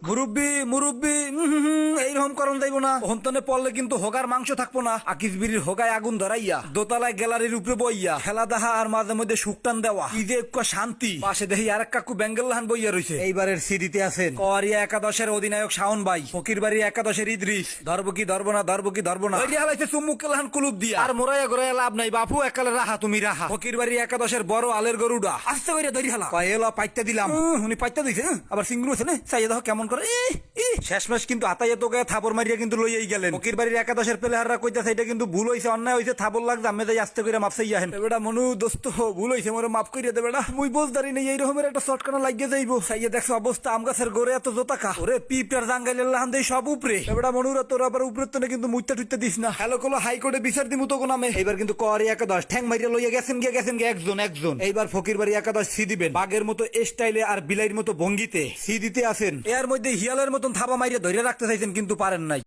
মুরব্বি মুরব্বি এইরকম করণ যাইব না, হন্তনে পড়লে কিন্তু হোগার মাংস থাকবো না। আকিস বিড়ির হোগায় আগুন ধরাইয়া দোতলায় গ্যালারির উপরে বইয়া খেলা দেখা আর মাঝে মধ্যে শুকটান দেওয়া কি যে একটু শান্তি। পাশে দেখি আরেক কাকু বেঙ্গলহান বইয়া রয়েছে। এইবারের সিডিতে আছেন কোয়ারিয়া একাদশের অধিনায়ক শাওন ভাই, ফকির বাড়ি একাদশের ইদ্রিস। ধরবো কি ধরবো না, ধরবো কি ধরবো না, হালাইছে চুম্মুক কেলাহান কুলুপ দিয়া। আর মোরাইয়া গোরাইয়া লাভ নাই বাপু, একালে রাহা তুমি রাহা। ফকির বাড়ি একাদশের বড় আলের গরুডা আস্তে করে ধরি হালা এলা পাইতা দিলাম। উনি পাইতা দিছে, আবার সিঙ্গুর হয়েছে না, চাইয়া দেখো কেমন করে। শেষমেশ কিন্তু আতাইয়া তোকে থাপড় মারিয়া কিন্তু লইয়াই গেলেন। ফকির বাড়ির একাদশের প্লেয়াররা কইতাছে এটা কিন্তু ভুল হইছে, অন্যায় হইছে, থাপড় লাগছে, আমি যাই আস্তে করে মাপ চাইয়া হেন। বেটা মনু দোস্ত ভুল হইছে, মোরে মাফ করিয়া দে বেটা, মুই বোঝদারি নেই এই রকমের একটা শর্টকানা লাগিয়ে যাইবো। চাইয়া দেখছো অবস্থা আম গাছের গোড়ে এত জোতাকা, ওরে পিপটার জাঙ্গাইলের লাহান দেই সব উপরে। বেটা মনুরা তোর আবার উপরে তো কিন্তু মুইতা টুইতা দিস না। হ্যালো কলো হাইকোর্টে বিচার দিমু তো নামে। এইবার কিন্তু কোয়ারি একাদশ ঠ্যাং মারিয়া লইয়া গেছেন গিয়া একজন। এইবার ফকির বাড়ি একাদশ সি দিবেন বাঘের মতো স্টাইলে আর বিলাইয়ের মতো ভঙ্গিতে সি দিতে আছেন। এর মধ্যে হিয়ালের মতন থাবা মারিয়া ধরে রাখতে চাইছেন কিন্তু পারেন নাই।